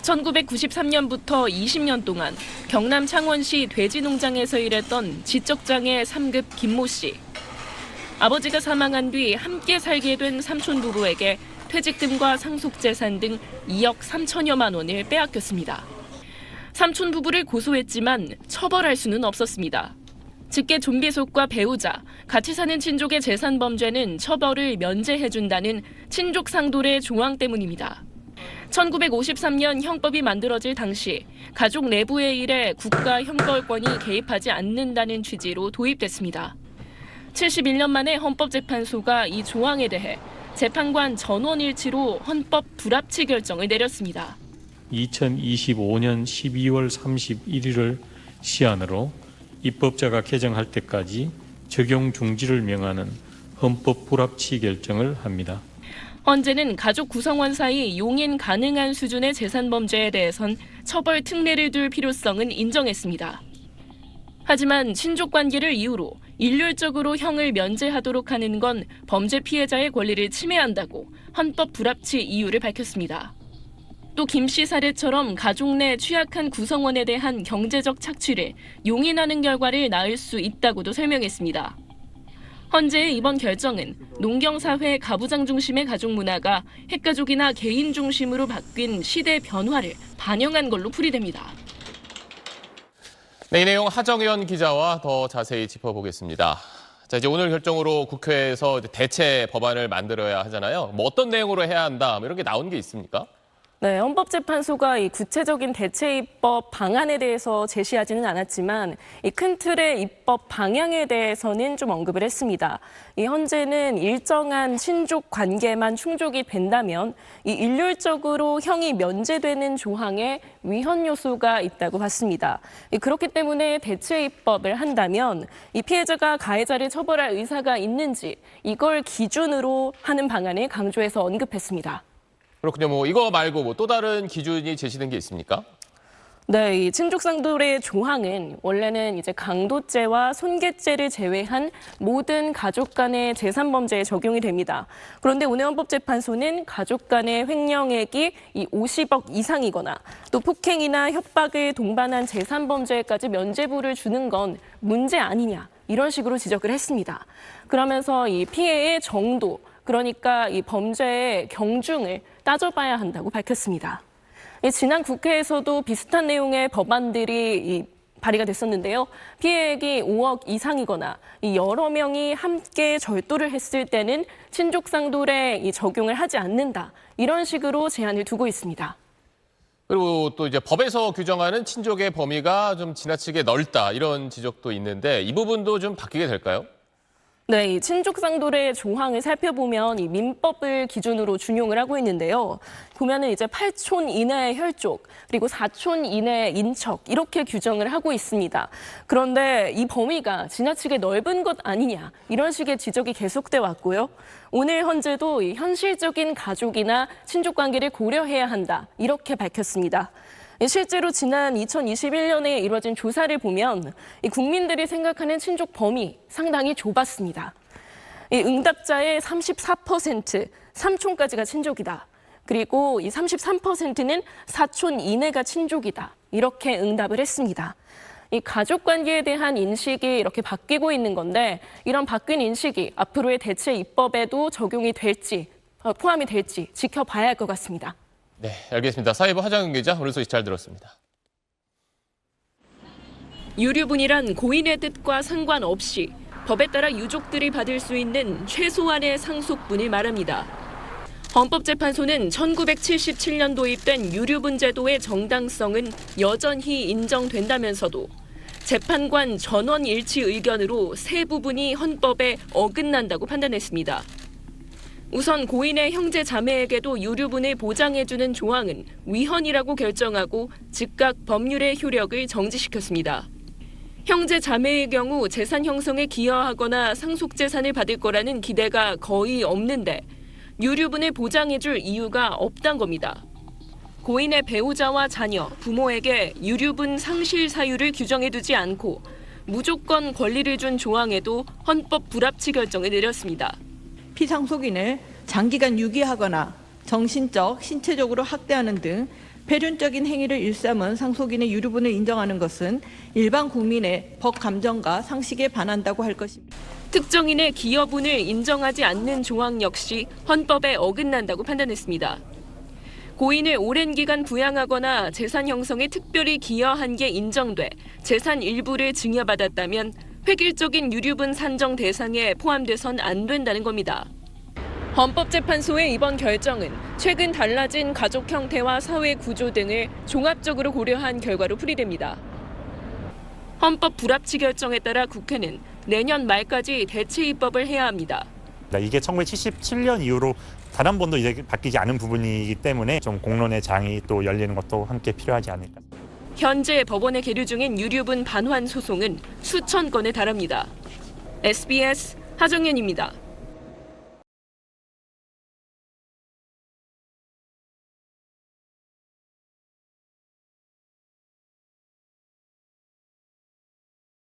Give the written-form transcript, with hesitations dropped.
1993년부터 20년 동안 경남 창원시 돼지농장에서 일했던 지적장애 3급 김모 씨. 아버지가 사망한 뒤 함께 살게 된 삼촌 부부에게 퇴직금과 상속재산 등 2억 3천여만 원을 빼앗겼습니다. 삼촌 부부를 고소했지만 처벌할 수는 없었습니다. 직계 좀비속과 배우자, 같이 사는 친족의 재산 범죄는 처벌을 면제해준다는 친족 상돌의 조항 때문입니다. 1953년 형법이 만들어질 당시 가족 내부의 일에 국가 형벌권이 개입하지 않는다는 취지로 도입됐습니다. 71년 만에 헌법재판소가 이 조항에 대해 재판관 전원일치로 헌법 불합치 결정을 내렸습니다. 2025년 12월 31일을 시한으로 입법자가 개정할 때까지 적용 중지를 명하는 헌법 불합치 결정을 합니다. 헌재는 가족 구성원 사이 용인 가능한 수준의 재산 범죄에 대해선 처벌 특례를 둘 필요성은 인정했습니다. 하지만 친족 관계를 이유로 일률적으로 형을 면제하도록 하는 건 범죄 피해자의 권리를 침해한다고 헌법 불합치 이유를 밝혔습니다. 또 김 씨 사례처럼 가족 내 취약한 구성원에 대한 경제적 착취를 용인하는 결과를 낳을 수 있다고도 설명했습니다. 헌재의 이번 결정은 농경사회 가부장 중심의 가족 문화가 핵가족이나 개인 중심으로 바뀐 시대 변화를 반영한 걸로 풀이됩니다. 네, 이 내용 하정연 기자와 더 자세히 짚어보겠습니다. 자, 이제 오늘 결정으로 국회에서 대체 법안을 만들어야 하잖아요. 뭐 어떤 내용으로 해야 한다, 이런 게 나온 게 있습니까? 네, 헌법재판소가 이 구체적인 대체 입법 방안에 대해서 제시하지는 않았지만 이 큰 틀의 입법 방향에 대해서는 좀 언급을 했습니다. 이 헌재는 일정한 친족 관계만 충족이 된다면 이 일률적으로 형이 면제되는 조항에 위헌 요소가 있다고 봤습니다. 그렇기 때문에 대체 입법을 한다면 이 피해자가 가해자를 처벌할 의사가 있는지 이걸 기준으로 하는 방안을 강조해서 언급했습니다. 그렇군요. 뭐 이거 말고 또 다른 기준이 제시된 게 있습니까? 네, 이 친족상돌의 조항은 원래는 이제 강도죄와 손괴죄를 제외한 모든 가족 간의 재산 범죄에 적용이 됩니다. 그런데 오늘 헌법재판소는 가족 간의 횡령액이 이 50억 이상이거나 또 폭행이나 협박을 동반한 재산 범죄까지 면죄부를 주는 건 문제 아니냐 이런 식으로 지적을 했습니다. 그러면서 이 피해의 정도, 그러니까 이 범죄의 경중을 따져봐야 한다고 밝혔습니다. 지난 국회에서도 비슷한 내용의 법안들이 발의가 됐었는데요. 피해액이 5억 이상이거나 여러 명이 함께 절도를 했을 때는 친족상돌에 적용을 하지 않는다. 이런 식으로 제한을 두고 있습니다. 그리고 또 이제 법에서 규정하는 친족의 범위가 좀 지나치게 넓다, 이런 지적도 있는데 이 부분도 좀 바뀌게 될까요? 네, 이 친족상돌의 조항을 살펴보면 이 민법을 기준으로 준용을 하고 있는데요. 보면은 이제 8촌 이내의 혈족, 그리고 4촌 이내의 인척 이렇게 규정을 하고 있습니다. 그런데 이 범위가 지나치게 넓은 것 아니냐 이런 식의 지적이 계속돼 왔고요. 오늘 헌재도 이 현실적인 가족이나 친족 관계를 고려해야 한다 이렇게 밝혔습니다. 실제로 지난 2021년에 이루어진 조사를 보면 국민들이 생각하는 친족 범위 상당히 좁았습니다. 응답자의 34%, 3촌까지가 친족이다. 그리고 이 33%는 4촌 이내가 친족이다. 이렇게 응답을 했습니다. 이 가족 관계에 대한 인식이 이렇게 바뀌고 있는 건데 이런 바뀐 인식이 앞으로의 대체 입법에도 적용이 될지, 포함이 될지 지켜봐야 할 것 같습니다. 네, 알겠습니다. 사회부 하정연 기자, 오늘 소식 잘 들었습니다. 유류분이란 고인의 뜻과 상관없이 법에 따라 유족들이 받을 수 있는 최소한의 상속분을 말합니다. 헌법재판소는 1977년 도입된 유류분 제도의 정당성은 여전히 인정된다면서도 재판관 전원 일치 의견으로 세 부분이 헌법에 어긋난다고 판단했습니다. 우선 고인의 형제 자매에게도 유류분을 보장해주는 조항은 위헌이라고 결정하고 즉각 법률의 효력을 정지시켰습니다. 형제 자매의 경우 재산 형성에 기여하거나 상속재산을 받을 거라는 기대가 거의 없는데 유류분을 보장해줄 이유가 없단 겁니다. 고인의 배우자와 자녀, 부모에게 유류분 상실 사유를 규정해두지 않고 무조건 권리를 준 조항에도 헌법 불합치 결정을 내렸습니다. 피상속인을 장기간 유기하거나 정신적, 신체적으로 학대하는 등 폐륜적인 행위를 일삼은 상속인의 유류분을 인정하는 것은 일반 국민의 법 감정과 상식에 반한다고 할 것입니다. 특정인의 기여분을 인정하지 않는 조항 역시 헌법에 어긋난다고 판단했습니다. 고인을 오랜 기간 부양하거나 재산 형성에 특별히 기여한 게 인정돼 재산 일부를 증여받았다면 획일적인 유류분 산정 대상에 포함돼선 안 된다는 겁니다. 헌법재판소의 이번 결정은 최근 달라진 가족 형태와 사회 구조 등을 종합적으로 고려한 결과로 풀이됩니다. 헌법 불합치 결정에 따라 국회는 내년 말까지 대체 입법을 해야 합니다. 이게 1977년 이후로 단 한 번도 이제 바뀌지 않은 부분이기 때문에 좀 공론의 장이 또 열리는 것도 함께 필요하지 않을까. 현재 법원에 계류 중인 유류분 반환 소송은 수천 건에 달합니다. SBS 하정연입니다.